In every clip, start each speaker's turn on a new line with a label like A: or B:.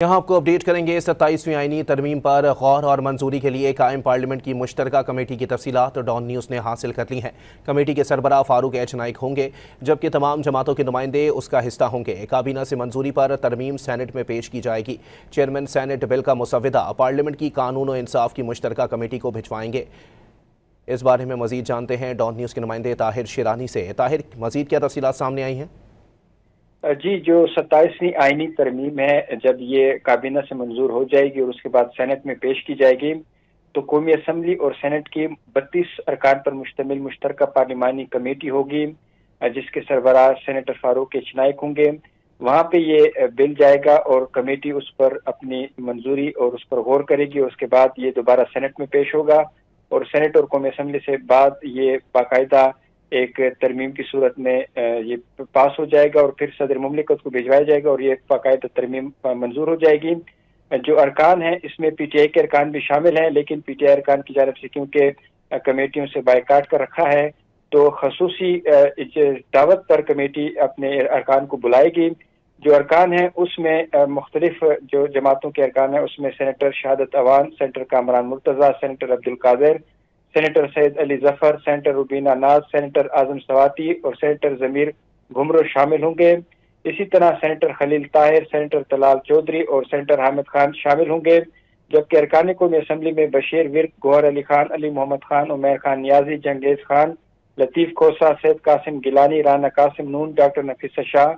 A: यहाँ आपको अपडेट करेंगे 27वीं आईनी तरमीम पर गौर और मंजूरी के लिए कायम पार्लियामेंट की मुश्तरका कमेटी की तफसीलात डॉन न्यूज़ ने हासिल कर ली हैं। कमेटी के सरबराह फारूक एच नाइक होंगे, जबकि तमाम जमातों के नुमाइंदे उसका हिस्सा होंगे। काबीना से मंजूरी पर तरमीम सेनेट में पेश की जाएगी। चेयरमैन सेनेट बिल का मुसव्विदा पार्लियामेंट की कानून और इंसाफ की मुश्तरका कमेटी को भिजवाएंगे। इस बारे में मजीद जानते हैं डॉन न्यूज़ के नुमाइंदे ताहिर शिरानी से। ताहिर, मजीद क्या तफसीलात सामने आई हैं?
B: जी, जो 27वीं आईनी तरमीम है, जब ये काबीना से मंजूर हो जाएगी और उसके बाद सेनेट में पेश की जाएगी तो कौमी असम्बली और सेनेट की 32 अरकान पर मुश्तमिल मुश्तरका पार्लिमानी कमेटी होगी, जिसके सरबराह सेनेटर फारूक एच नाइक होंगे। वहाँ पे ये बिल जाएगा और कमेटी उस पर अपनी मंजूरी और उस पर गौर करेगी। उसके बाद ये दोबारा सेनेट में पेश होगा और सेनेट और कौमी असम्बली से बाद ये बाकायदा एक तरमीम की सूरत में ये पास हो जाएगा और फिर सदर मुमलिकत को भिजवाया जाएगा और ये बाकायदा तरमीम मंजूर हो जाएगी। जो अरकान हैं इसमें पीटीआई के अरकान भी शामिल हैं, लेकिन पीटीआई अरकान की जानब से क्योंकि कमेटियों से बायकाट कर रखा है तो खसूसी दावत पर कमेटी अपने अरकान को बुलाएगी। जो अरकान हैं उसमें मुख्तलिफ जो जमातों के अरकान हैं उसमें senator Shahadat Awan, senator Kamran Murtaza, senator Abdul Qadir, senator Syed Ali Zafar, senator Rubina Naz, senator आजम सवाती और सेनेटर जमीर घुमरो शामिल होंगे। इसी तरह सेनेटर खलील ताहिर, सेनेटर तलाल चौधरी और सेनेटर हामिद खान शामिल होंगे। जबकि अरकान कौमी असम्बली में बशीर विर्क, गौहर अली खान, अली मोहम्मद खान, उमैर खान नियाजी, जंगेज खान, लतीफ़ खोसा, सैयद कासिम गिलानी, राना कासिम नून, डॉक्टर नफीसा शाह,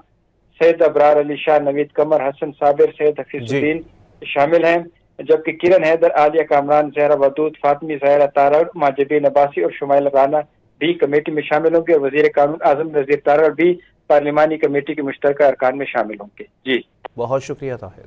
B: सैयद अबरार अली शाह, नवीद कमर, हसन साबिर, सैयद हफीजुद्दीन शामिल हैं। जबकि किरण हैदर, आलिया कामरान, जहरा वदूद, फातमी ज़ाहिरा तारड़, माजबीन अब्बासी और शुमाइल राना भी कमेटी में शामिल होंगे और वजीर कानून आजम नज़ीर तारड़ भी पार्लिमानी कमेटी के मुश्तरका अरकान में शामिल होंगे। जी,
A: बहुत शुक्रिया ताहिर।